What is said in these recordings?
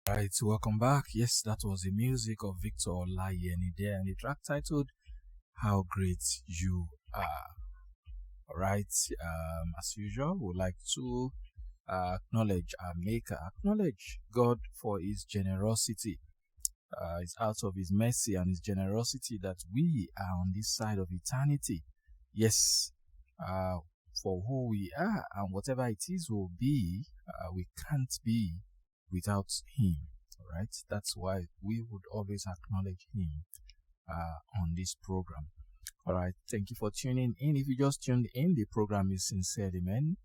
Right, welcome back. Yes, that was the music of Victor Olayeni there, and the track titled "How Great You Are." All right, as usual, we'd like to acknowledge our Maker, acknowledge God for His generosity. It's out of His mercy and His generosity that we are on this side of eternity. Yes, for who we are and whatever it is will be, we can't be without Him. All right, that's why we would always acknowledge Him on this program. All right, thank you for tuning in. If you just tuned in, the program is Sincerely Men,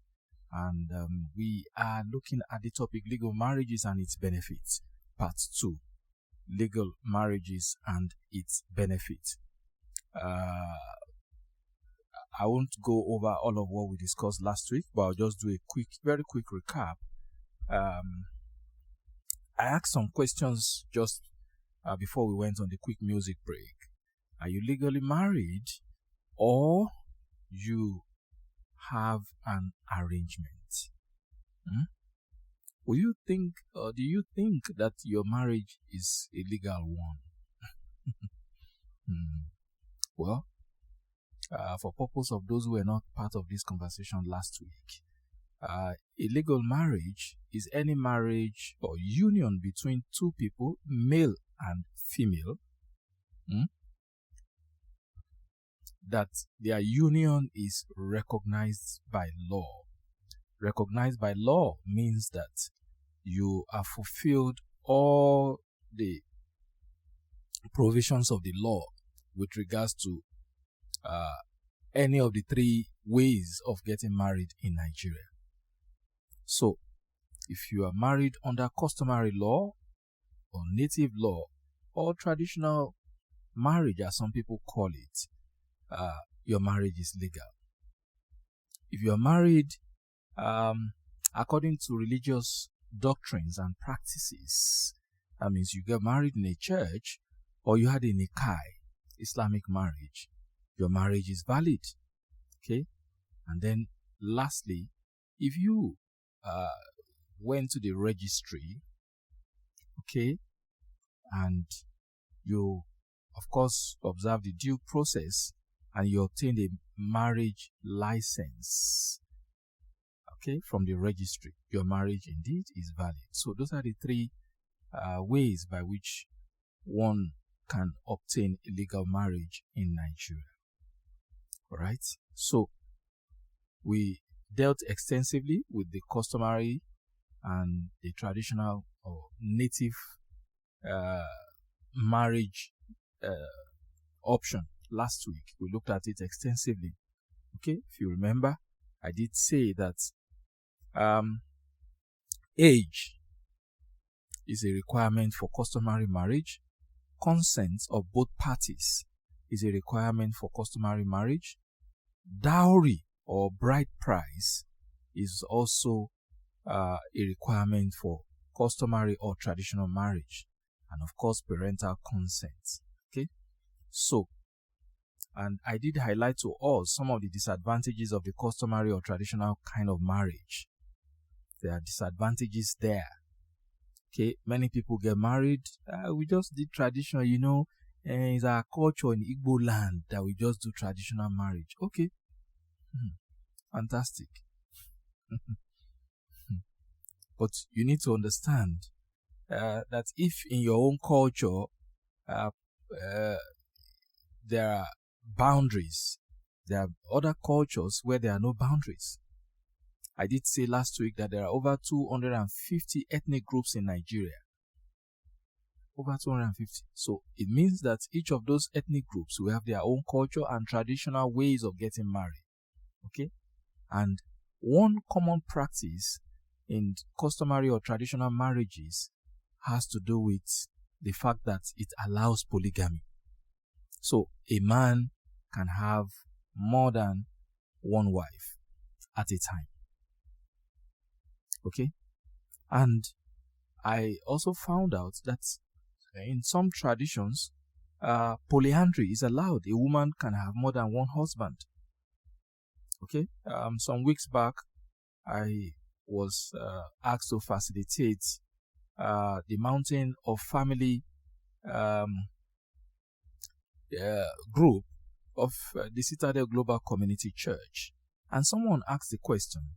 and we are looking at the topic legal marriages and its benefits, part 2. Legal marriages and its benefits. I won't go over all of what we discussed last week, but I'll just do a very quick recap. I asked some questions just before we went on the quick music break. Are you legally married, or you have an arrangement? Do you think that your marriage is a legal one? Well, for purpose of those who were not part of this conversation last week, a legal marriage is any marriage or union between two people, male and female, that their union is recognized by law. Recognized by law means that you have fulfilled all the provisions of the law with regards to any of the 3 ways of getting married in Nigeria. So, if you are married under customary law or native law or traditional marriage, as some people call it, your marriage is legal. If you are married according to religious doctrines and practices, that means you get married in a church or you had a nikah, Islamic marriage, your marriage is valid. Okay? And then lastly, if you went to the registry, okay, and you, of course, observed the due process and you obtained a marriage license, okay, from the registry, your marriage indeed is valid. So those are the 3 ways by which one can obtain a legal marriage in Nigeria. All right. So we dealt extensively with the customary and the traditional or native marriage option last week. We looked at it extensively. Okay, if you remember, I did say that age is a requirement for customary marriage. Consent of both parties is a requirement for customary marriage. Dowry or bride price is also a requirement for customary or traditional marriage. And of course, parental consent. Okay? So, and I did highlight to us some of the disadvantages of the customary or traditional kind of marriage. There are disadvantages there. Okay, many people get married. We just did traditional, it's our culture in Igbo land that we just do traditional marriage. Okay, fantastic. But you need to understand that if in your own culture there are boundaries, there are other cultures where there are no boundaries. I did say last week that there are over 250 ethnic groups in Nigeria. Over 250. So it means that each of those ethnic groups will have their own culture and traditional ways of getting married. Okay? And one common practice in customary or traditional marriages has to do with the fact that it allows polygamy. So a man can have more than one wife at a time. Okay? And I also found out that in some traditions, polyandry is allowed. A woman can have more than one husband. Okay? Some weeks back, I was asked to facilitate the Mountain of Family group of the Citadel Global Community Church, and someone asked the question: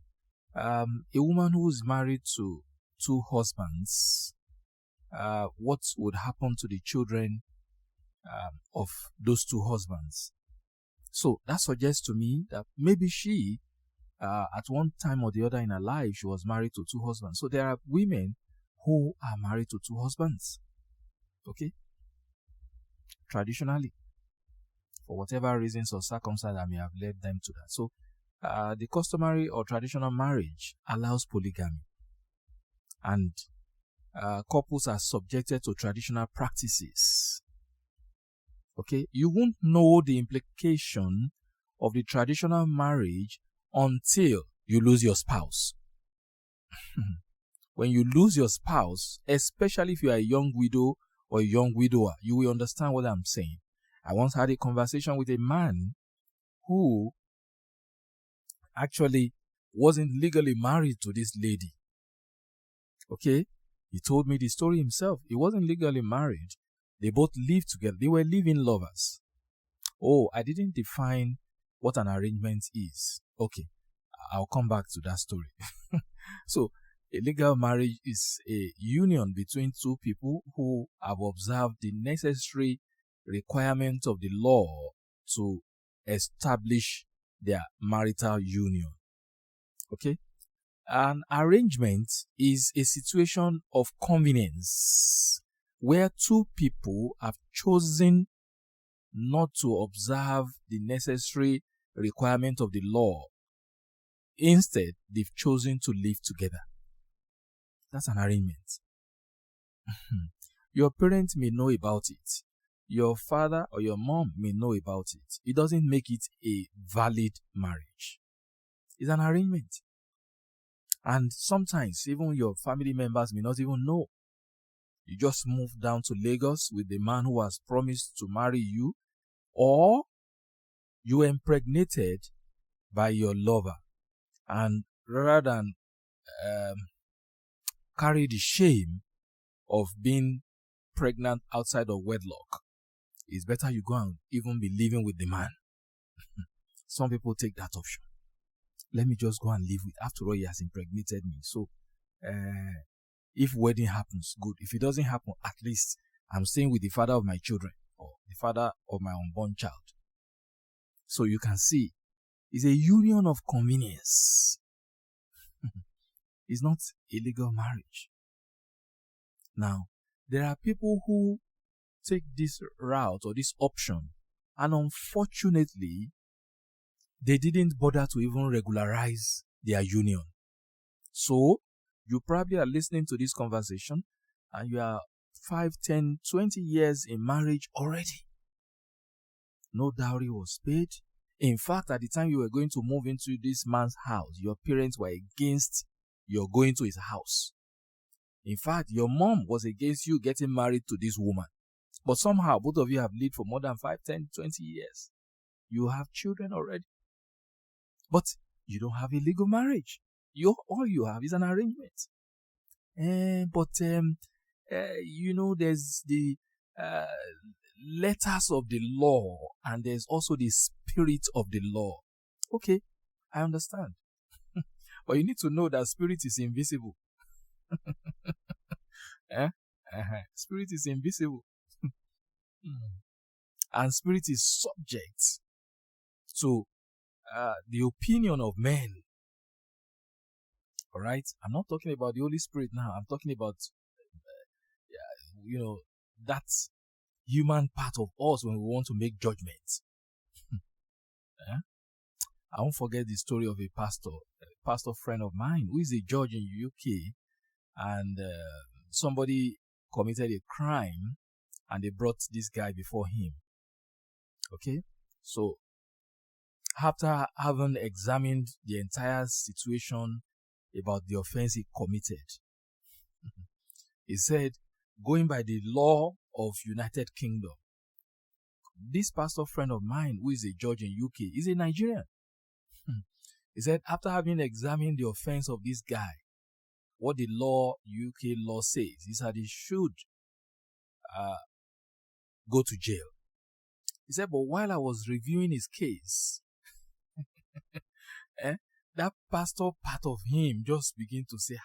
a woman who's married to two husbands, what would happen to the children of those two husbands? So that suggests to me that maybe she, at one time or the other in her life, she was married to two husbands. So there are women who are married to two husbands. Okay? Traditionally, for whatever reasons or circumstances that may have led them to that. So the customary or traditional marriage allows polygamy. And couples are subjected to traditional practices. Okay? You won't know the implication of the traditional marriage until you lose your spouse. When you lose your spouse, especially if you are a young widow or a young widower, you will understand what I'm saying. I once had a conversation with a man who actually wasn't legally married to this lady. Okay? He told me the story himself. He wasn't legally married. They both lived together. They were living lovers. Oh, I didn't define what an arrangement is. Okay, I'll come back to that story. So, a legal marriage is a union between two people who have observed the necessary requirements of the law to establish their marital union. Okay? An arrangement is a situation of convenience where two people have chosen not to observe the necessary requirement of the law. Instead, they've chosen to live together. That's an arrangement. Your parents may know about it. Your father or your mom may know about it. It doesn't make it a valid marriage. It's an arrangement. And sometimes even your family members may not even know. You just moved down to Lagos with the man who has promised to marry you, or you were impregnated by your lover, and rather than carry the shame of being pregnant outside of wedlock, it's better you go and even be living with the man. Some people take that option. Let me just go and live with. After all, he has impregnated me. So, if wedding happens, good. If it doesn't happen, at least I'm staying with the father of my children or the father of my unborn child. So you can see, it's a union of convenience. It's not a legal marriage. Now, there are people who take this route or this option, and unfortunately, they didn't bother to even regularize their union. So, you probably are listening to this conversation and you are 5, 10, 20 years in marriage already. No dowry was paid. In fact, at the time you were going to move into this man's house, your parents were against your going to his house. In fact, your mom was against you getting married to this woman. But somehow, both of you have lived for more than 5, 10, 20 years. You have children already. But you don't have a legal marriage. All you have is an arrangement. There's the letters of the law, and there's also the spirit of the law. Okay, I understand. But you need to know that spirit is invisible. Spirit is invisible. And spirit is subject to the opinion of men. All right? I'm not talking about the Holy Spirit now. I'm talking about, that human part of us when we want to make judgments. I won't forget the story of a pastor friend of mine who is a judge in the UK, and somebody committed a crime and they brought this guy before him. Okay? So, after having examined the entire situation about the offense he committed, he said, going by the law of United Kingdom, this pastor friend of mine who is a judge in UK is a Nigerian. He said, after having examined the offense of this guy, what the UK law says is that he should go to jail. He said, but while I was reviewing his case, that pastor part of him just began to say,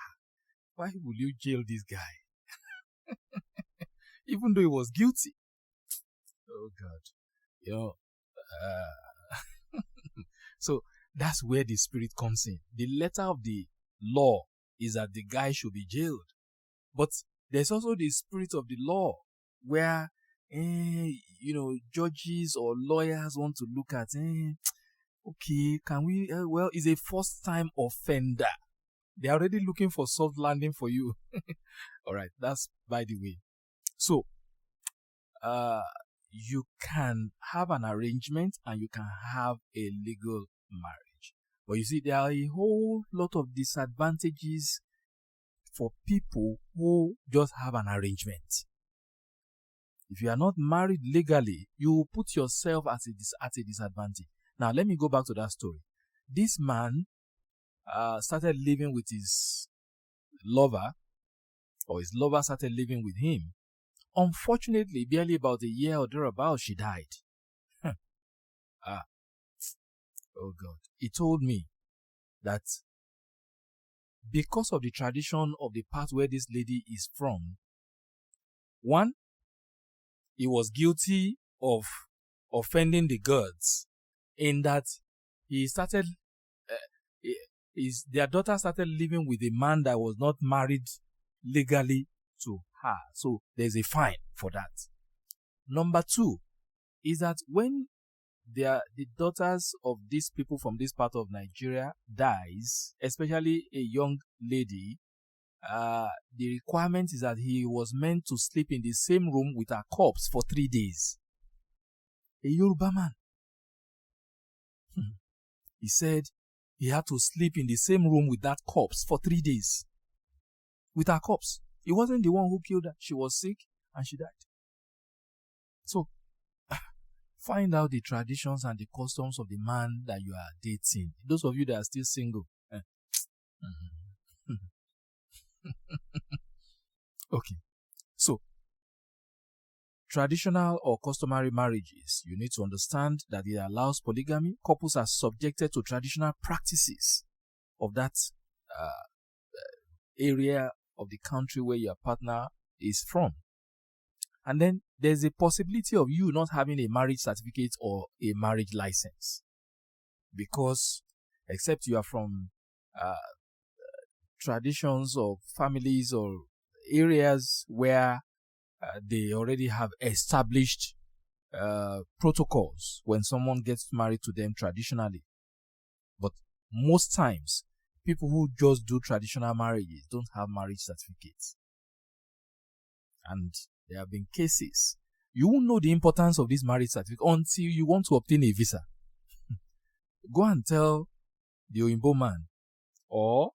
why will you jail this guy? Even though he was guilty. Oh God. So that's where the spirit comes in. The letter of the law is that the guy should be jailed. But there's also the spirit of the law where, judges or lawyers want to look at, okay, can we, he's a first-time offender. They're already looking for soft landing for you. All right, that's by the way. So, you can have an arrangement and you can have a legal marriage. But you see, there are a whole lot of disadvantages for people who just have an arrangement. If you are not married legally, you will put yourself at a disadvantage. Now, let me go back to that story. This man started living with his lover, or his lover started living with him. Unfortunately, barely about a year or thereabouts, she died. Oh God. He told me that because of the tradition of the part where this lady is from, one, he was guilty of offending the gods in that he started, their daughter started living with a man that was not married legally to her. So there's a fine for that. Number two is that when the daughters of these people from this part of Nigeria dies, especially a young lady, the requirement is that he was meant to sleep in the same room with her corpse for 3 days. A Yoruba man. He said he had to sleep in the same room with that corpse for 3 days. With her corpse. He wasn't the one who killed her. She was sick and she died. So, find out the traditions and the customs of the man that you are dating. Those of you that are still single. Okay. So, traditional or customary marriages, you need to understand that it allows polygamy. Couples are subjected to traditional practices of that area of the country where your partner is from. And then there's a possibility of you not having a marriage certificate or a marriage license. Because except you are from traditions or families or areas where they already have established protocols when someone gets married to them traditionally. But most times, people who just do traditional marriages don't have marriage certificates. And there have been cases. You won't know the importance of this marriage certificate until you want to obtain a visa. Go and tell the Oyinbo man, or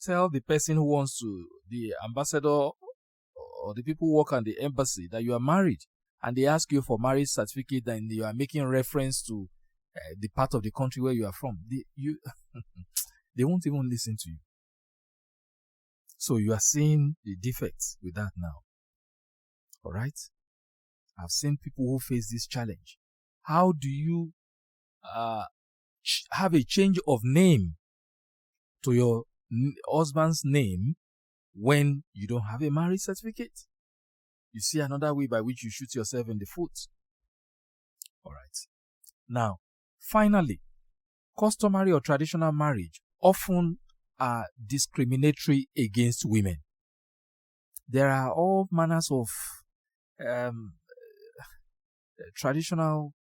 tell the person who wants to, the ambassador or the people who work on the embassy, that you are married, and they ask you for marriage certificate, and you are making reference to the part of the country where you are from. They won't even listen to you. So you are seeing the defects with that now. All right? I've seen people who face this challenge. How do you have a change of name to your husband's name when you don't have a marriage certificate? You see another way by which you shoot yourself in the foot. All right. Now, finally, customary or traditional marriage often are discriminatory against women. There are all manners of traditional,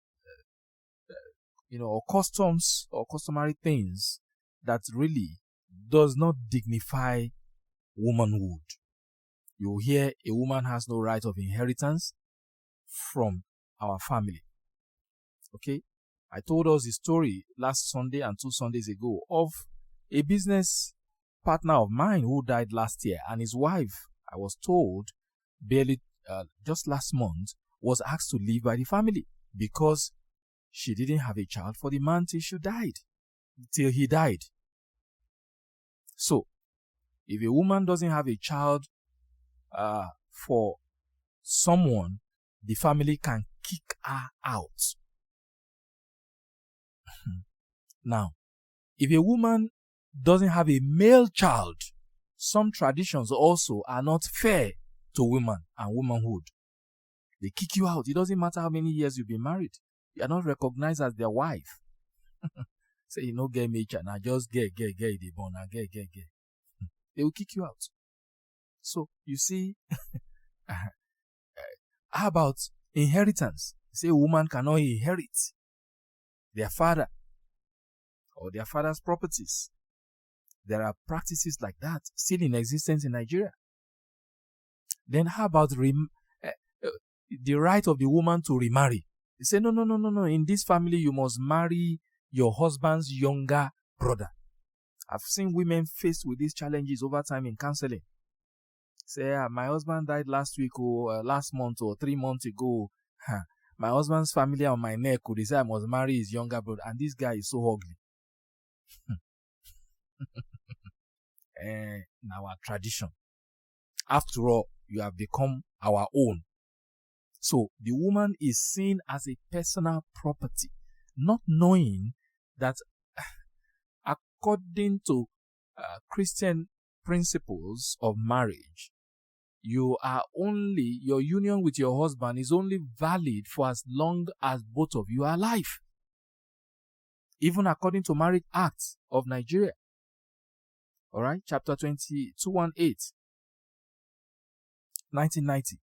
or customs or customary things that really does not dignify womanhood. You hear a woman has no right of inheritance from our family. Okay? I told us the story last Sunday and 2 Sundays ago of a business partner of mine who died last year, and his wife, I was told, barely just last month, was asked to leave by the family because she didn't have a child for the man till he died. So, If a woman doesn't have a child for someone, the family can kick her out. Now, if a woman doesn't have a male child, some traditions also are not fair to women and womanhood. They kick you out. It doesn't matter how many years you've been married. You are not recognized as their wife. Say, you know, get me, and I just get the bone, I get. They will kick you out. So, you see, how about inheritance? Say a woman cannot inherit their father or their father's properties. There are practices like that still in existence in Nigeria. Then how about the right of the woman to remarry? They say, no. In this family, you must marry your husband's younger brother. I've seen women faced with these challenges over time in counseling. Say, my husband died last week or last month or 3 months ago. My husband's family on my neck could say I must marry his younger brother, and this guy is so ugly. In our tradition. After all, you have become our own. So the woman is seen as a personal property, not knowing that according to Christian principles of marriage, your union with your husband is only valid for as long as both of you are alive. Even according to Marriage Act of Nigeria. All right, chapter 2218, 1990,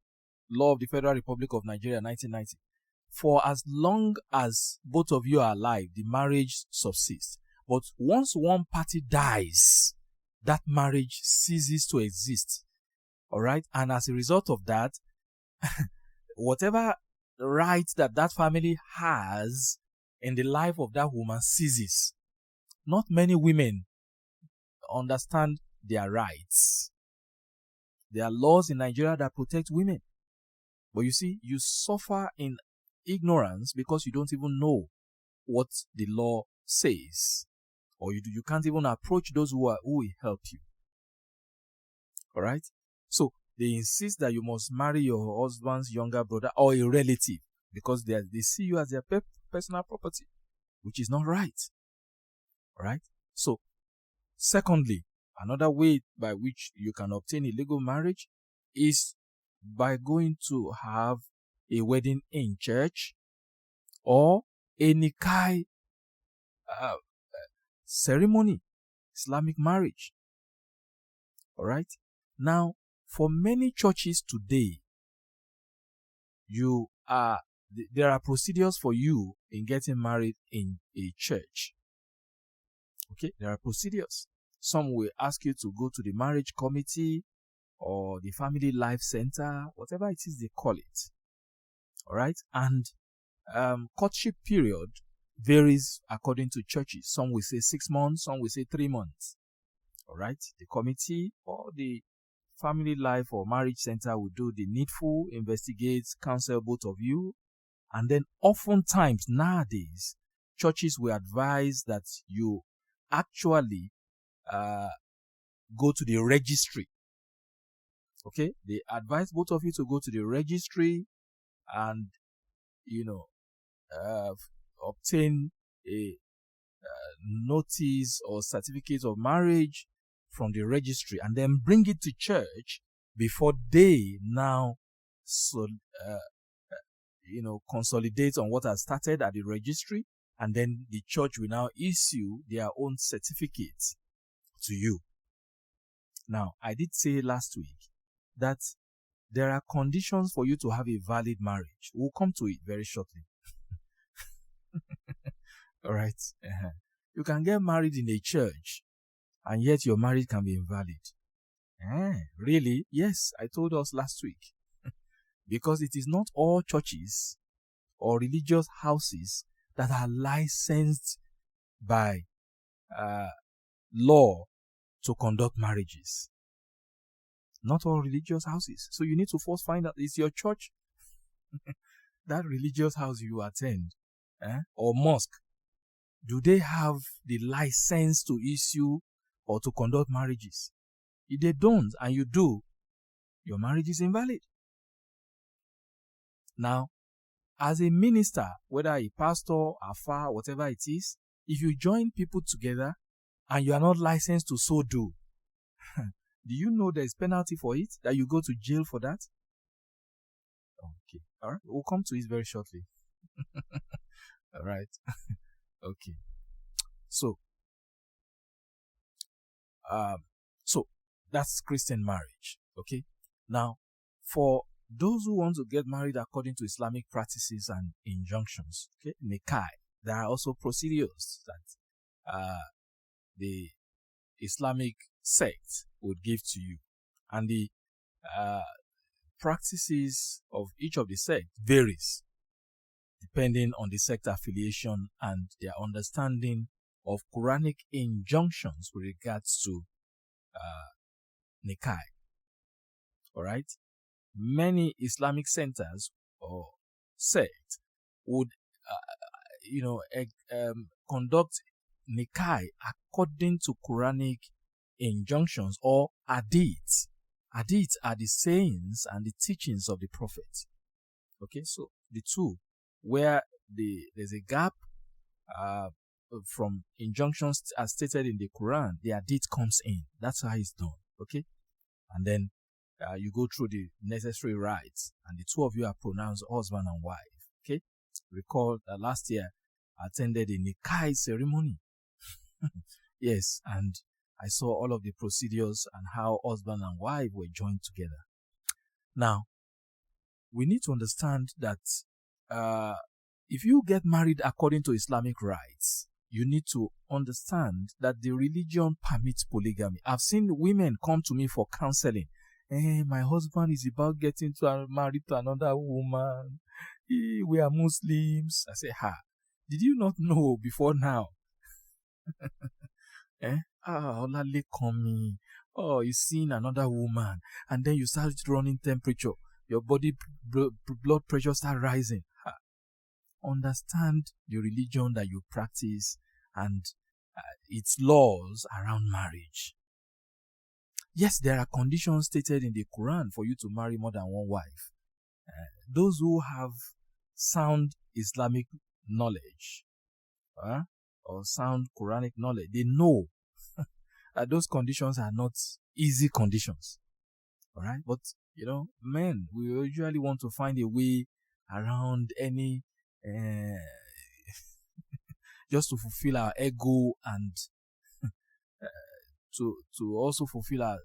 Law of the Federal Republic of Nigeria, 1990. For as long as both of you are alive, the marriage subsists. But once one party dies, that marriage ceases to exist. All right, and as a result of that, whatever right that family has in the life of that woman ceases. Not many women understand their rights. There are laws in Nigeria that protect women. But you see, you suffer in ignorance because you don't even know what the law says. Or you can't even approach those who will help you. Alright? So, they insist that you must marry your husband's younger brother or a relative because they see you as their personal property, which is not right. Alright? So, secondly, another way by which you can obtain a legal marriage is by going to have a wedding in church or a nikah ceremony, Islamic marriage. Alright? Now, for many churches today, there are procedures for you in getting married in a church. Okay, there are procedures. Some will ask you to go to the marriage committee or the family life center, whatever it is they call it. All right, and courtship period varies according to churches. Some will say 6 months, some will say 3 months. All right, the committee or the family life or marriage center will do the needful, investigate, counsel both of you, and then oftentimes nowadays churches will advise that you actually go to the registry. Okay, they advise both of you to go to the registry and obtain a notice or certificate of marriage from the registry and then bring it to church before they now consolidate on what has started at the registry, and then the church will now issue their own certificate to you. Now, I did say last week that there are conditions for you to have a valid marriage. We'll come to it very shortly. All right. You can get married in a church and yet your marriage can be invalid. Really? Yes, I told us last week. Because it is not all churches or religious houses that are licensed by law to conduct marriages. Not all religious houses. So you need to first find out, is your church, that religious house you attend, or mosque, do they have the license to issue or to conduct marriages? If they don't and you do, your marriage is invalid. Now, as a minister, whether a pastor, afar, whatever it is, if you join people together and you are not licensed to so do, do you know there is penalty for it? That you go to jail for that? Okay. All right. We'll come to it very shortly. All right. Okay. So, so that's Christian marriage. Okay. Now, for those who want to get married according to Islamic practices and injunctions, okay, nikah, there are also procedures that the Islamic sect would give to you, and the practices of each of the sect varies depending on the sect affiliation and their understanding of Quranic injunctions with regards to nikah. All right. Many Islamic centers or sects would, conduct nikah according to Quranic injunctions or hadiths. Hadiths are the sayings and the teachings of the Prophet. Okay, so the two, where there's a gap from injunctions as stated in the Quran, the hadith comes in. That's how it's done. Okay, and then you go through the necessary rites, and the two of you are pronounced husband and wife. Okay, recall that last year I attended a nikah ceremony. Yes, and I saw all of the procedures and how husband and wife were joined together. Now, we need to understand that if you get married according to Islamic rites, you need to understand that the religion permits polygamy. I've seen women come to me for counseling. Hey, my husband is about getting married to another woman. We are Muslims. I say, did you not know before now? Olale coming. Oh, you seen another woman, and then you start running temperature. Your body blood pressure start rising. Understand the religion that you practice and its laws around marriage. Yes, there are conditions stated in the Quran for you to marry more than one wife. Those who have sound Islamic knowledge or sound Quranic knowledge, they know that those conditions are not easy conditions. All right, but men, we usually want to find a way around any just to fulfill our ego and to also fulfill our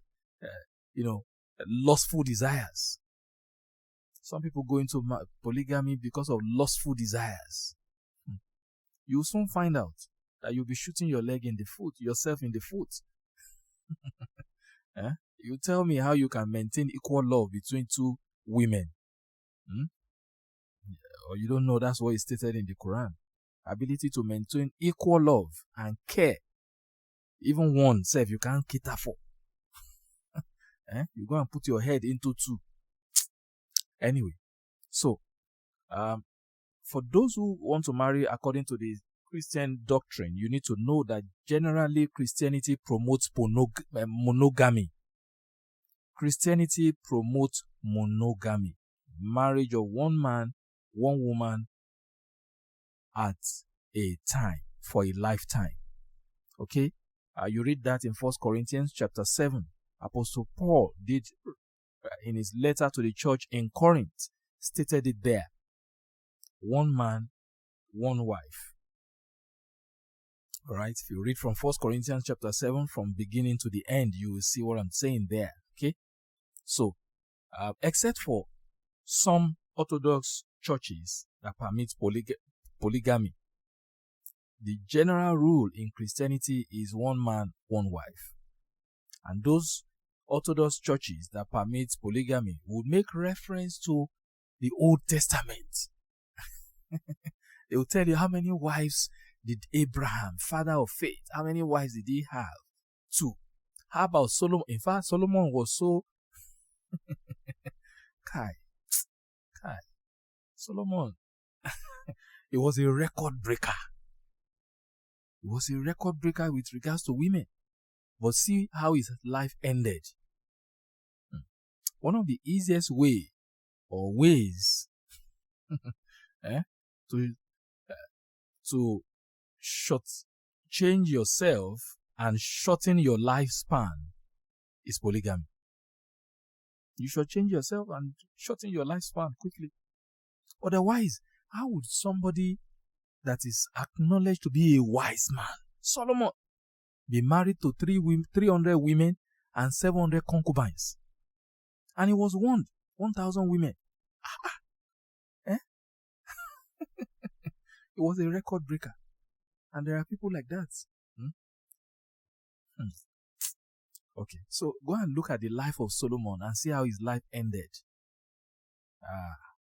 lustful desires. Some people go into polygamy because of lustful desires. You'll soon find out that you'll be shooting yourself in the foot. You tell me how you can maintain equal love between two women. Or you don't know that's what is stated in the Quran. Ability to maintain equal love and care. Even one self you can't cater for. You go and put your head into two. Anyway, so for those who want to marry according to the Christian doctrine, you need to know that generally Christianity promotes monogamy. Christianity promotes monogamy. Marriage of one man, one woman at a time, for a lifetime. Okay? You read that in 1 Corinthians chapter 7. Apostle Paul did in his letter to the church in Corinth, stated it there. One man, one wife. All right? If you read from 1 Corinthians chapter 7 from beginning to the end, you will see what I'm saying there. Okay? So, except for some Orthodox churches that permit polygamy, the general rule in Christianity is one man, one wife. And those Orthodox churches that permit polygamy would make reference to the Old Testament. They will tell you how many wives did Abraham, father of faith, how many wives did he have? 2. How about Solomon? In fact, Solomon was so Kai. Solomon. He was a record breaker. He was a record breaker with regards to women. But see how his life ended. One of the easiest ways eh, to change yourself and shorten your lifespan is polygamy. You should change yourself and shorten your lifespan quickly. Otherwise, how would somebody that is acknowledged to be a wise man, Solomon, be married to 300 women and 700 concubines? And he was warned, 1,000 women. Eh? He was a record breaker. And there are people like that. Okay, so go and look at the life of Solomon and see how his life ended.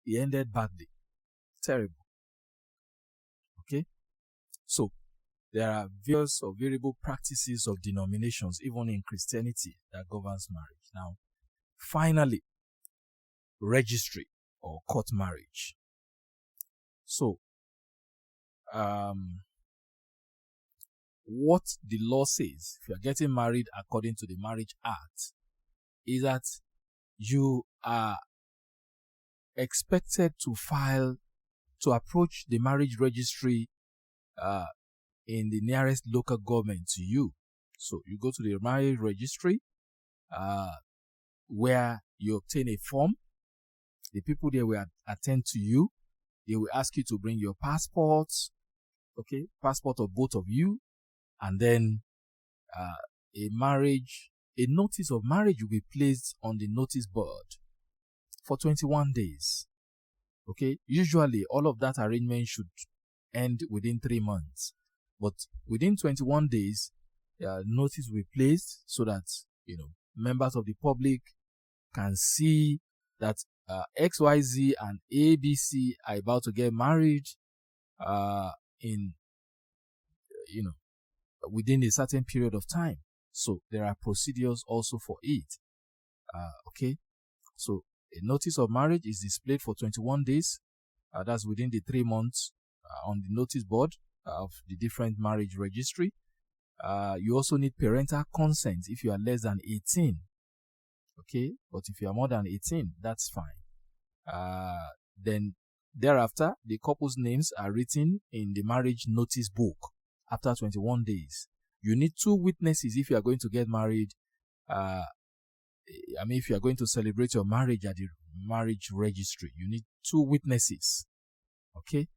He ended badly. Terrible. Okay? So, there are various or variable practices of denominations, even in Christianity, that governs marriage. Now, finally, registry or court marriage. So, what the law says, if you are getting married according to the Marriage Act, is that you are expected to approach the marriage registry in the nearest local government to you. So you go to the marriage registry where you obtain a form. The people there will attend to you. They will ask you to bring your passports, okay, passport of both of you, and then a notice of marriage will be placed on the notice board for 21 days. Okay, usually all of that arrangement should end within 3 months, but within 21 days, notice will be placed so that members of the public can see that XYZ and ABC are about to get married in within a certain period of time. So there are procedures also for it. Okay, so a notice of marriage is displayed for 21 days. That's within the 3 months on the notice board of the different marriage registry. You also need parental consent if you are less than 18. Okay, but if you are more than 18, that's fine. Then thereafter, the couple's names are written in the marriage notice book after 21 days. You need 2 witnesses if you are going to get married. If you are going to celebrate your marriage at the marriage registry, you need 2 witnesses. Okay?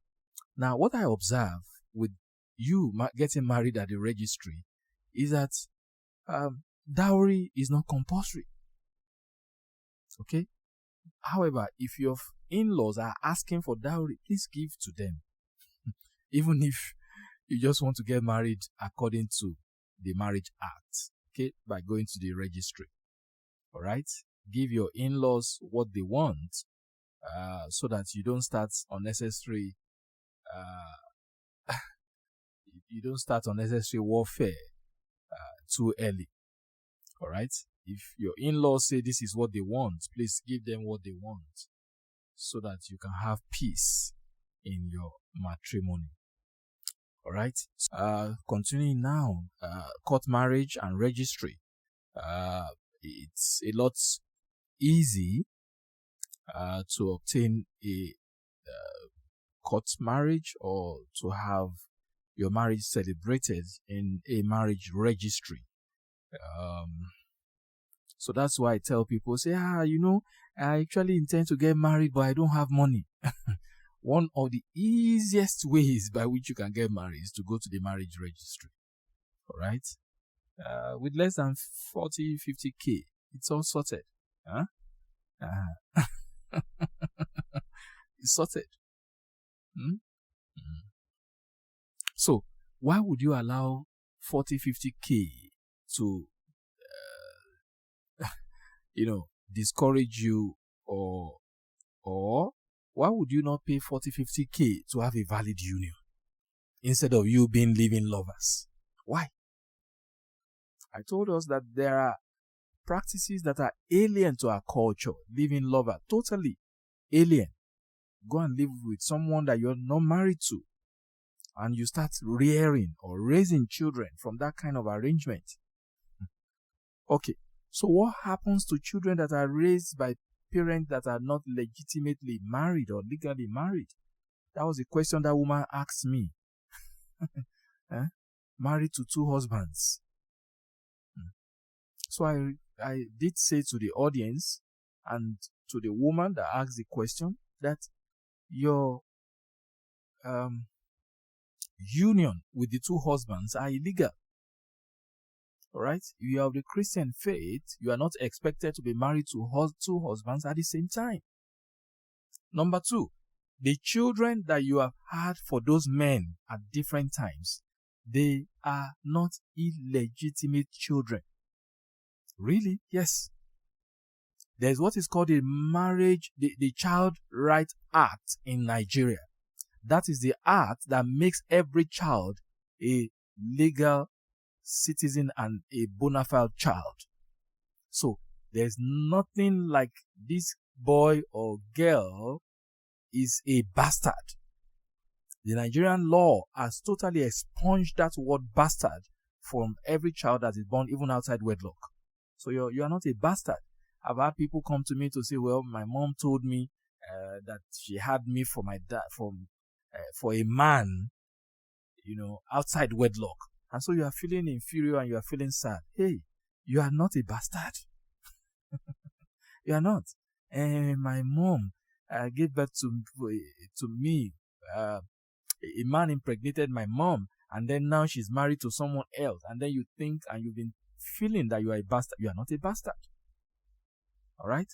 Now, what I observe with you getting married at the registry is that dowry is not compulsory. Okay? However, if your in-laws are asking for dowry, please give to them. Even if you just want to get married according to the Marriage Act, okay, by going to the registry. All right? Give your in-laws what they want so that you don't start unnecessary warfare too early. All right? If your in-laws say this is what they want, please give them what they want so that you can have peace in your matrimony. All right? Continuing now, court marriage and registry. It's a lot easy to obtain a court marriage or to have your marriage celebrated in a marriage registry. So that's why I tell people, say, I actually intend to get married, but I don't have money. One of the easiest ways by which you can get married is to go to the marriage registry. All right? With less than 40, 50K, it's all sorted. Huh? It's sorted. So, why would you allow 40, 50K to, discourage you, or why would you not pay 40, 50K to have a valid union instead of you being living lovers? Why? I told us that there are practices that are alien to our culture. Living lover, totally alien. Go and live with someone that you're not married to, and you start rearing or raising children from that kind of arrangement. Okay. So what happens to children that are raised by parents that are not legitimately married or legally married? That was a question that woman asked me. Married to 2 husbands. So I did say to the audience and to the woman that asked the question that your union with the 2 husbands are illegal. Alright? If you have the Christian faith, you are not expected to be married to 2 husbands at the same time. Number 2, the children that you have had for those men at different times, they are not illegitimate children. Really? Yes. There's what is called the Child Right Act in Nigeria. That is the act that makes every child a legal citizen and a bona fide child. So there's nothing like this boy or girl is a bastard. The Nigerian law has totally expunged that word bastard from every child that is born even outside wedlock. So you are not a bastard. I've had people come to me to say, well, my mom told me that she had me for my dad, for a man, outside wedlock. And so you are feeling inferior and you are feeling sad. Hey, you are not a bastard. You are not. My mom gave birth to me. A man impregnated my mom, and then now she's married to someone else. And then you think and you've been feeling that you are a bastard. You are not a bastard. All right?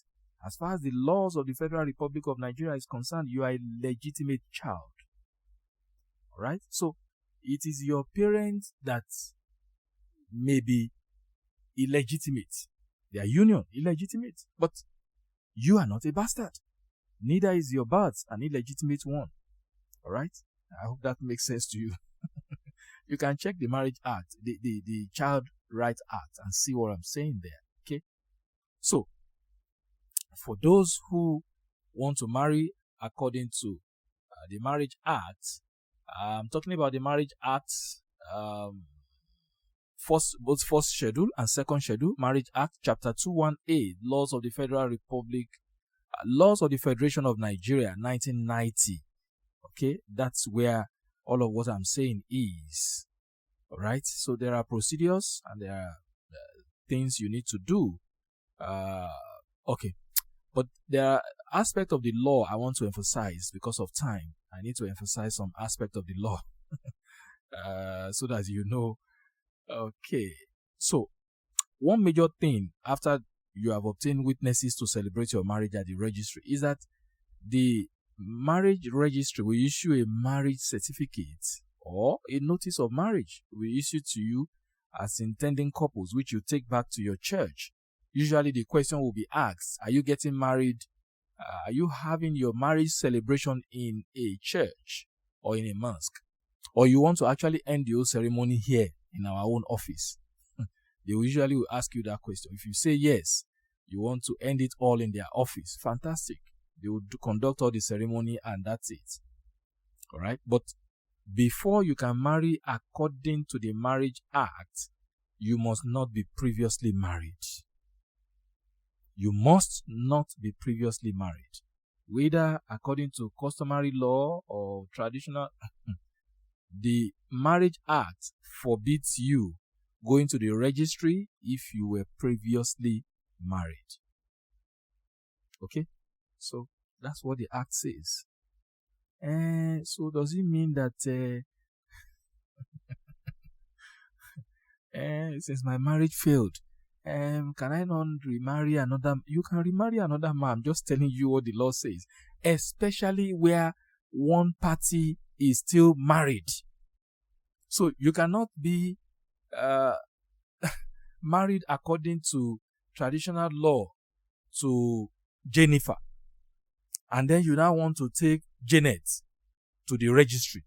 As far as the laws of the Federal Republic of Nigeria is concerned, you are a legitimate child. All right? So it is your parents that may be illegitimate. Their union, illegitimate. But you are not a bastard. Neither is your birth an illegitimate one. All right? I hope that makes sense to you. You can check the Marriage Act, the Child Right Act, and see what I'm saying there. Okay? So, for those who want to marry according to the Marriage Act, I'm talking about the Marriage Act, both first schedule and second schedule, Marriage Act, Chapter 218, Laws of the Federal Republic, Laws of the Federation of Nigeria, 1990. Okay, that's where all of what I'm saying is. All right, so there are procedures and there are things you need to do. Okay, but there are aspects of the law I want to emphasize because of time. I need to emphasize some aspect of the law so that you know. Okay, so one major thing after you have obtained witnesses to celebrate your marriage at the registry is that the marriage registry will issue a marriage certificate or a notice of marriage will issue to you as intending couples, which you take back to your church. Usually the question will be asked, are you getting married? Are you having your marriage celebration in a church or in a mosque? Or you want to actually end your ceremony here in our own office? They usually will ask you that question. If you say yes, you want to end it all in their office, fantastic. They will conduct all the ceremony and that's it. All right. But before you can marry according to the Marriage Act, you must not be previously married. You must not be previously married, whether according to customary law or traditional. The Marriage Act forbids you going to the registry if you were previously married. Okay? So that's what the Act says. And so does it mean that since my marriage failed, can I not remarry another? You can remarry another man. I'm just telling you what the law says, especially where one party is still married. So you cannot be married according to traditional law to Jennifer, and then you now want to take Janet to the registry.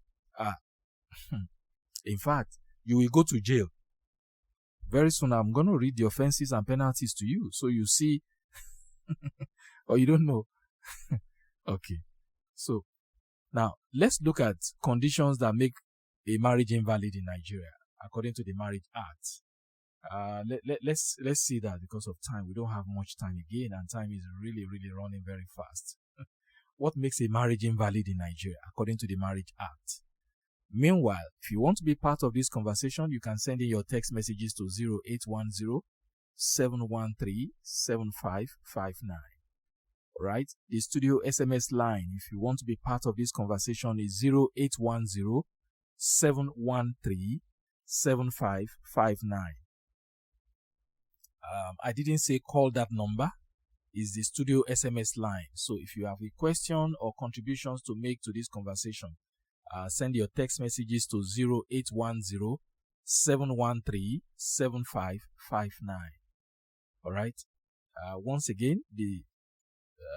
In fact, you will go to jail. Very soon I'm going to read the offenses and penalties to you, so you see, or you don't know. Okay. So now let's look at conditions that make a marriage invalid in Nigeria according to the Marriage Act. Let's see that because of time. We don't have much time again, and time is really, really running very fast. What makes a marriage invalid in Nigeria, according to the Marriage Act? Meanwhile, if you want to be part of this conversation, you can send in your text messages to 0810 713 7559. Right? The studio SMS line, if you want to be part of this conversation, is 0810 713 7559. I didn't say call that number. Is the studio SMS line. So if you have a question or contributions to make to this conversation, send your text messages to 0810 713 7559. All right. Once again, the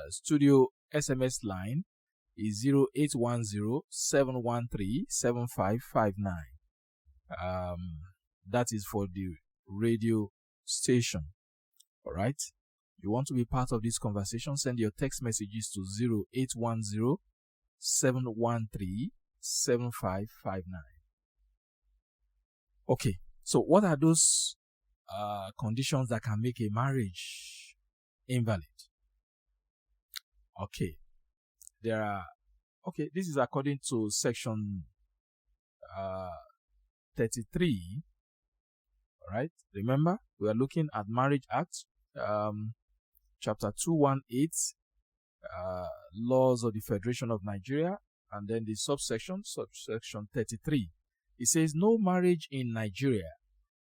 studio SMS line is 0810 713 7559. That is for the radio station. All right. You want to be part of this conversation, send your text messages to 0810 713 7559. Okay, so what are those conditions that can make a marriage invalid? Okay, this is according to section 33. All right, remember, we are looking at Marriage Act, Chapter 218, Laws of the Federation of Nigeria, and then the subsection 33. It says, no marriage in Nigeria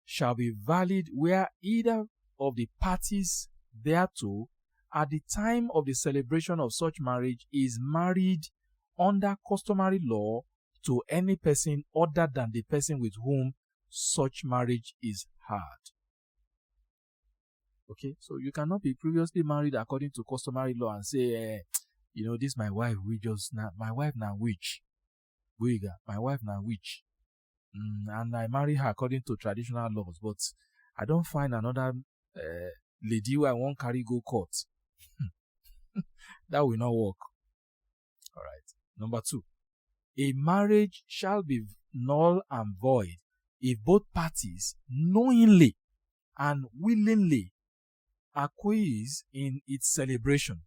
shall be valid where either of the parties thereto at the time of the celebration of such marriage is married under customary law to any person other than the person with whom such marriage is had. Okay, so you cannot be previously married according to customary law and say, this my wife, my wife now witch. Gboyega, my wife now witch. And I marry her according to traditional laws, but I don't find another lady who I won't carry go court. That will not work. All right. Number 2, a marriage shall be null and void if both parties knowingly and willingly acquiesce in its celebration.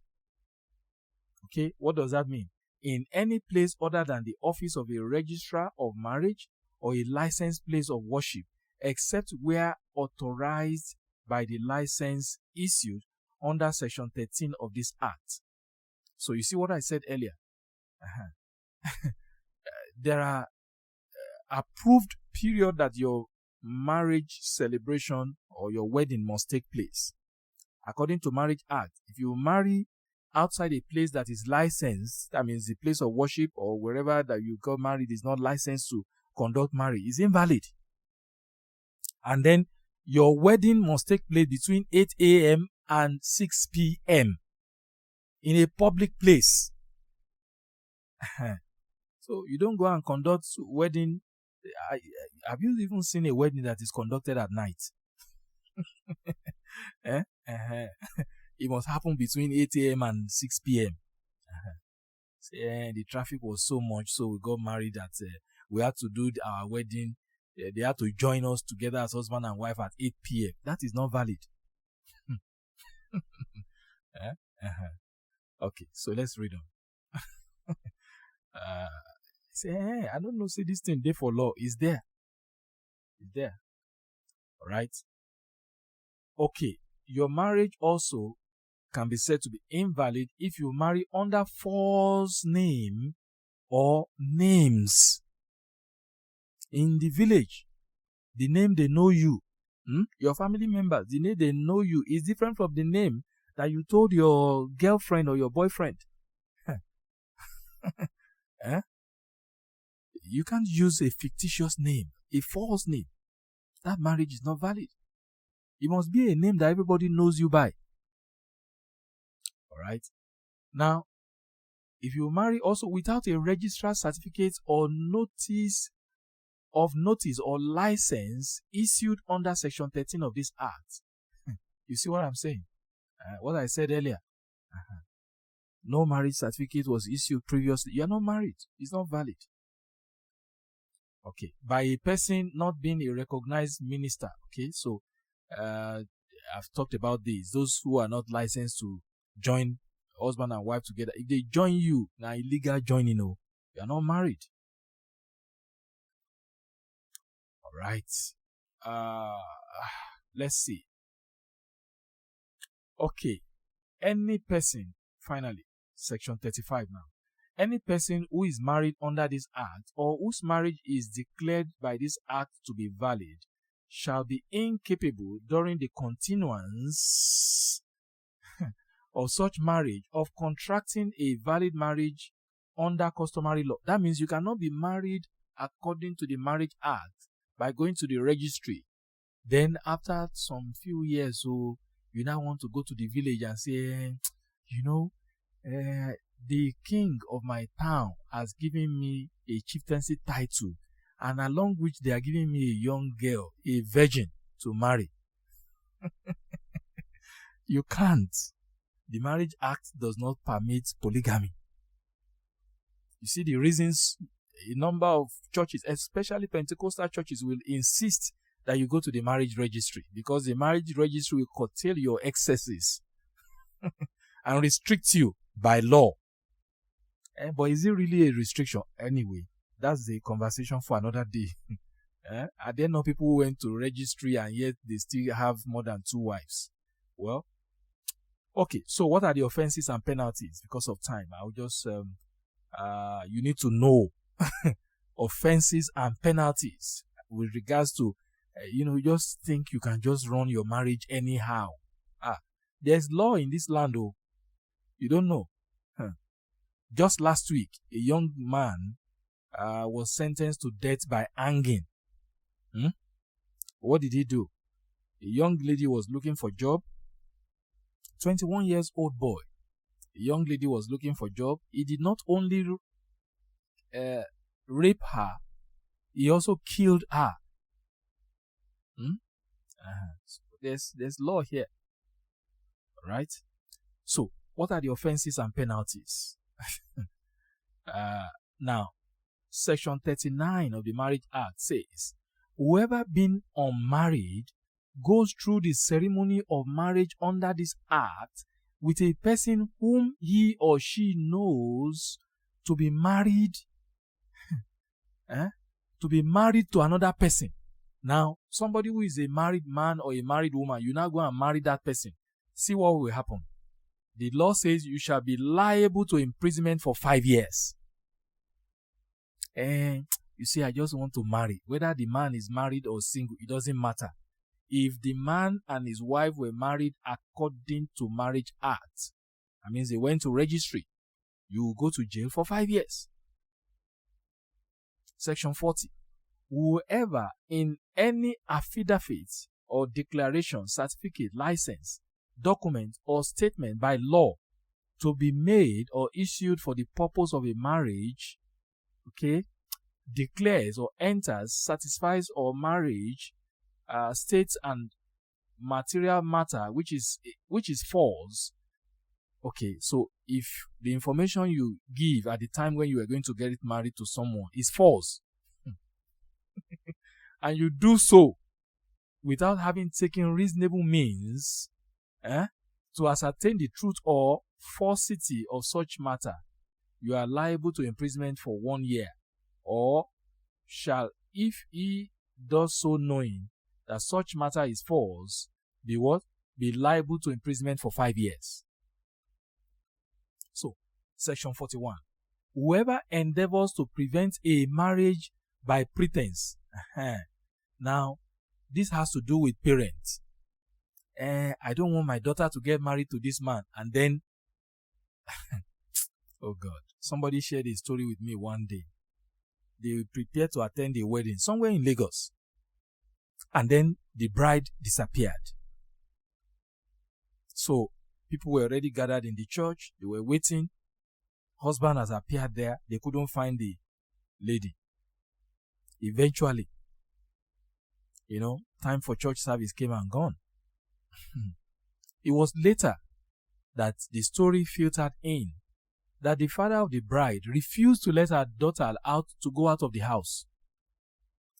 Okay, what does that mean? In any place other than the office of a registrar of marriage or a licensed place of worship, except where authorized by the license issued under Section 13 of this Act. So you see what I said earlier? There are approved period that your marriage celebration or your wedding must take place. According to Marriage Act, if you marry outside a place that is licensed, that means the place of worship or wherever that you got married is not licensed to conduct marriage, is invalid. And then your wedding must take place between 8 a.m. and 6 p.m. in a public place. So you don't go and conduct wedding. Have you even seen a wedding that is conducted at night? It must happen between 8 a.m. and 6 p.m. The traffic was so much, so we got married that we had to do our wedding. They had to join us together as husband and wife at 8 p.m. That is not valid. Okay, so let's read on. I don't know, say this thing there for law. Is there? Is there? All right. Okay, your marriage also can be said to be invalid if you marry under false name or names. In the village, the name they know you, your family members, the name they know you is different from the name that you told your girlfriend or your boyfriend. You can't use a fictitious name, a false name. That marriage is not valid. It must be a name that everybody knows you by. All right. Now, if you marry also without a registrar certificate or notice or license issued under Section 13 of this Act, you see what I'm saying? What I said earlier. No marriage certificate was issued previously. You are not married. It's not valid. Okay. By a person not being a recognized minister. Okay. So I've talked about this. Those who are not licensed to join husband and wife together, if they join you, now illegal joining, you are not married. All right. Let's see. Okay. Any person, finally, section 35 now. Any person who is married under this act or whose marriage is declared by this act to be valid shall be incapable during the continuance of such marriage of contracting a valid marriage under customary law. That means you cannot be married according to the Marriage Act by going to the registry. Then after some few years, so you now want to go to the village and say, the king of my town has given me a chieftaincy title, and along which they are giving me a young girl, a virgin, to marry. You can't. The Marriage Act does not permit polygamy. You see the reasons a number of churches, especially Pentecostal churches, will insist that you go to the marriage registry, because the marriage registry will curtail your excesses and restrict you by law. But is it really a restriction? Anyway, that's the conversation for another day. Are there no people who went to registry and yet they still have more than 2 wives? Well, okay, so what are the offenses and penalties? Because of time, I'll just, you need to know offenses and penalties with regards to, you just think you can just run your marriage anyhow. There's law in this land, though. You don't know. Just last week, a young man was sentenced to death by hanging. What did he do? A young lady was looking for job. 21 years old boy. A young lady was looking for job. He did not only rape her, he also killed her. So there's law here. All right? So, what are the offenses and penalties? Now, Section 39 of the Marriage Act says, whoever being unmarried goes through the ceremony of marriage under this act with a person whom he or she knows to be married to another person. Now, somebody who is a married man or a married woman, you now go and marry that person. See what will happen. The law says you shall be liable to imprisonment for 5 years. And you see, I just want to marry. Whether the man is married or single, it doesn't matter. If the man and his wife were married according to Marriage Act, that means they went to registry, you will go to jail for 5 years. Section 40. Whoever in any affidavit or declaration, certificate, license, document or statement by law to be made or issued for the purpose of a marriage, declares or enters, satisfies or marriage, states and material matter which is false. Okay, so if the information you give at the time when you are going to get married to someone is false, and you do so without having taken reasonable means to ascertain the truth or falsity of such matter, you are liable to imprisonment for 1 year, or shall, if he does so knowing that such matter is false, be what? Be liable to imprisonment for 5 years. So, Section 41. Whoever endeavors to prevent a marriage by pretense. Now, this has to do with parents. I don't want my daughter to get married to this man. And then, oh God, somebody shared a story with me one day. They prepared to attend a wedding somewhere in Lagos. And then the bride disappeared. So, people were already gathered in the church. They were waiting. Husband has appeared there. They couldn't find the lady. Eventually, time for church service came and gone. It was later that the story filtered in that the father of the bride refused to let her daughter to go out of the house.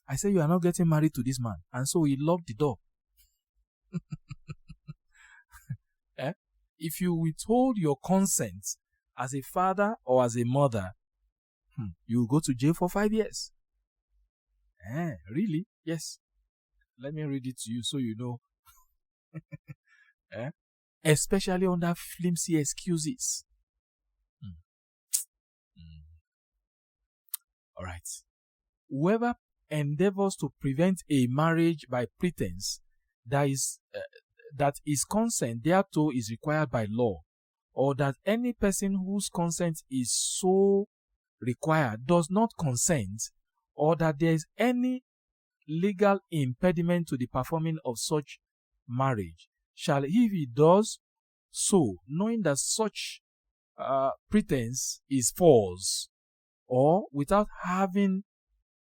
I said, you are not getting married to this man. And so he locked the door. Eh? If you withhold your consent as a father or as a mother, you will go to jail for 5 years. Really? Yes. Let me read it to you so you know. Especially under flimsy excuses. All right. Whoever endeavors to prevent a marriage by pretense that is consent thereto is required by law, or that any person whose consent is so required does not consent, or that there is any legal impediment to the performing of such marriage, shall, if he does so, knowing that such pretense is false, or without having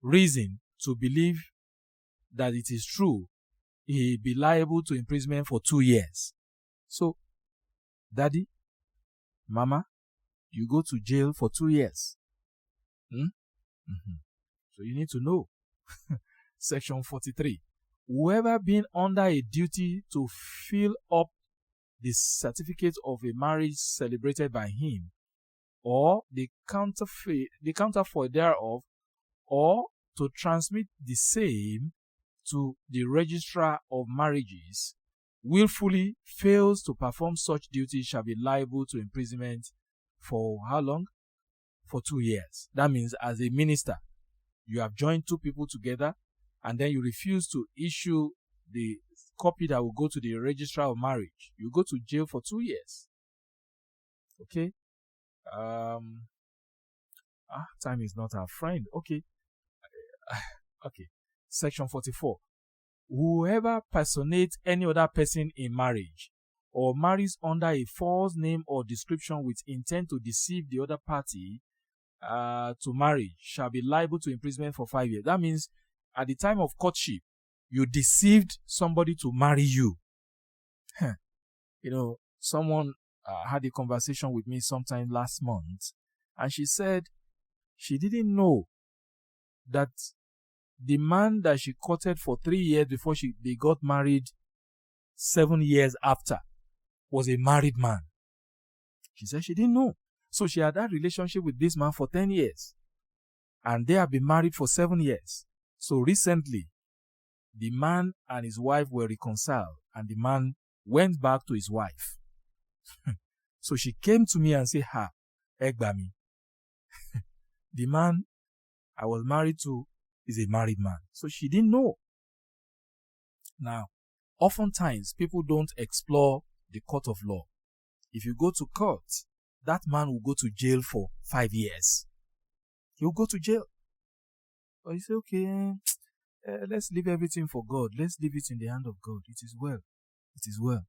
reason to believe that it is true, he be liable to imprisonment for 2 years. So, daddy, mama, you go to jail for 2 years. So you need to know. Section 43. Whoever being under a duty to fill up the certificate of a marriage celebrated by him, or the counterfeit thereof, or to transmit the same to the registrar of marriages, willfully fails to perform such duty shall be liable to imprisonment for how long? For 2 years. That means as a minister, you have joined 2 people together and then you refuse to issue the copy that will go to the registrar of marriage. You go to jail for 2 years. Okay? Time is not our friend. Okay. Okay. Section 44. Whoever personates any other person in marriage, or marries under a false name or description with intent to deceive the other party to marriage, shall be liable to imprisonment for 5 years. That means at the time of courtship, you deceived somebody to marry you. Someone had a conversation with me sometime last month, and she said she didn't know that the man that she courted for 3 years before they got married 7 years after was a married man. She said she didn't know. So she had that relationship with this man for 10 years. And they have been married for 7 years. So recently, the man and his wife were reconciled, and the man went back to his wife. So she came to me and said, Egbami, the man I was married to is a married man. So she didn't know. Now, oftentimes, people don't explore the court of law. If you go to court, that man will go to jail for 5 years. He'll go to jail. But you say, okay, let's leave everything for God. Let's leave it in the hand of God. It is well. It is well.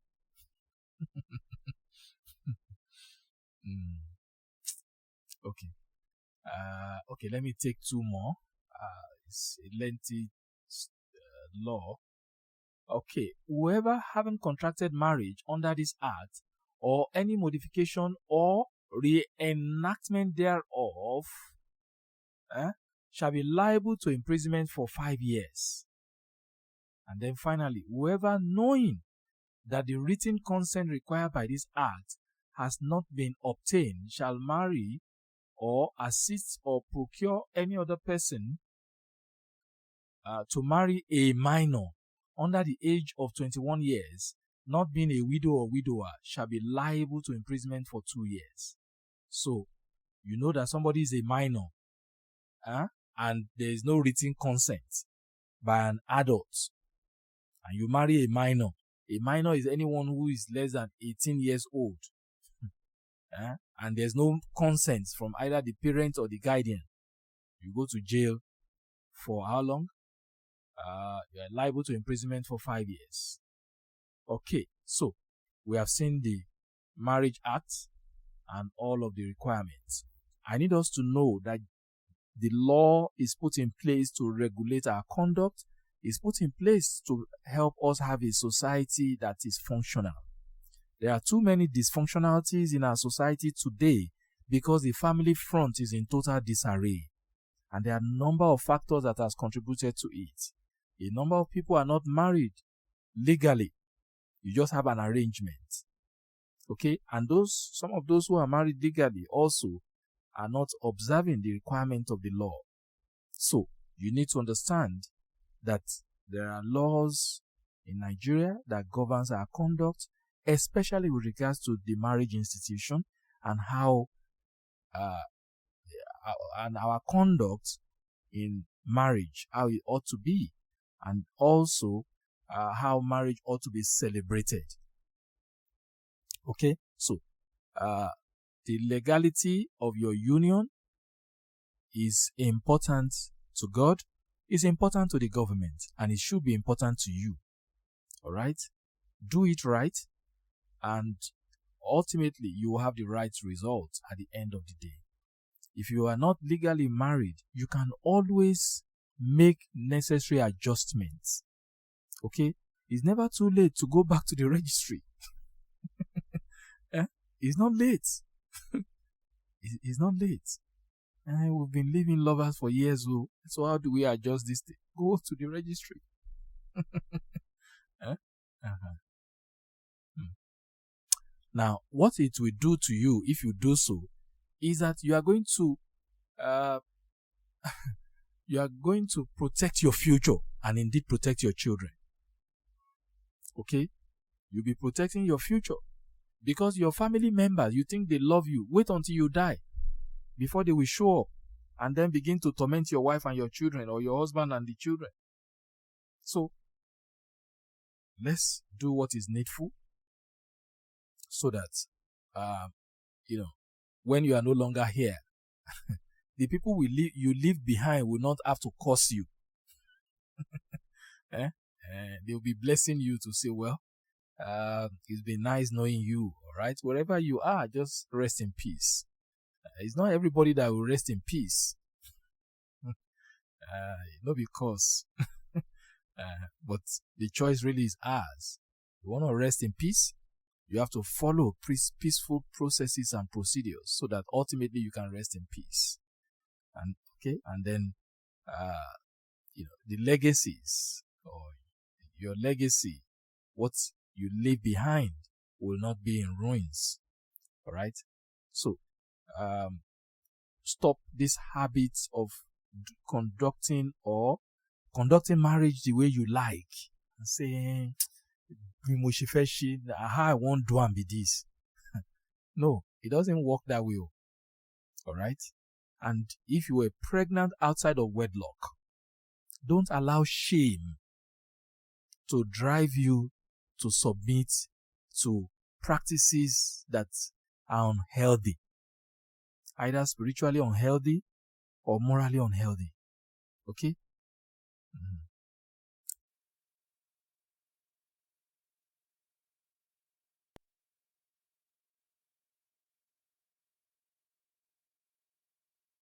Okay. Okay, let me take 2 more. It's a lengthy law. Okay. Whoever having contracted marriage under this act, or any modification or reenactment thereof, shall be liable to imprisonment for 5 years. And then finally, whoever, knowing that the written consent required by this act has not been obtained, shall marry or assist or procure any other person to marry a minor under the age of 21 years, not being a widow or widower, shall be liable to imprisonment for 2 years. So, you know that somebody is a minor, and there is no written consent by an adult, and you marry a minor. A minor is anyone who is less than 18 years old, and there's no consent from either the parent or the guardian. You go to jail for how long? You are liable to imprisonment for 5 years. Okay, so we have seen the Marriage Act and all of the requirements. I need us to know that the law is put in place to regulate our conduct, is put in place to help us have a society that is functional. There are too many dysfunctionalities in our society today because the family front is in total disarray. And there are a number of factors that has contributed to it. A number of people are not married legally. You just have an arrangement. Okay? And some of those who are married legally also are not observing the requirement of the law. So, you need to understand that there are laws in Nigeria that governs our conduct, especially with regards to the marriage institution and how and our conduct in marriage, how it ought to be, and also how marriage ought to be celebrated. Okay, so the legality of your union is important to God, is important to the government, and it should be important to you. All right, do it right, and ultimately you will have the right result at the end of the day. If you are not legally married, you can always make necessary adjustments. Okay? It's never too late to go back to the registry. It's not late. It's not late. We've been living lovers for years, so how do we adjust this thing? Go to the registry. Now, what it will do to you if you do so is that you are going to protect your future and indeed protect your children. Okay? You'll be protecting your future because your family members, you think they love you. Wait until you die before they will show up and then begin to torment your wife and your children, or your husband and the children. So, let's do what is needful so that, when you are no longer here, the people you leave behind will not have to curse you. They'll be blessing you to say, well, it's been nice knowing you, all right? Wherever you are, just rest in peace. It's not everybody that will rest in peace. Not because. But the choice really is ours. You want to rest in peace? You have to follow peaceful processes and procedures so that ultimately you can rest in peace. And then the legacies, or your legacy, what you leave behind, will not be in ruins. All right. So, stop this habit of conducting marriage the way you like and saying, how I won't do and be this. No, it doesn't work that way. All right. And if you were pregnant outside of wedlock, don't allow shame to drive you to submit to practices that are unhealthy, either spiritually unhealthy or morally unhealthy. Okay?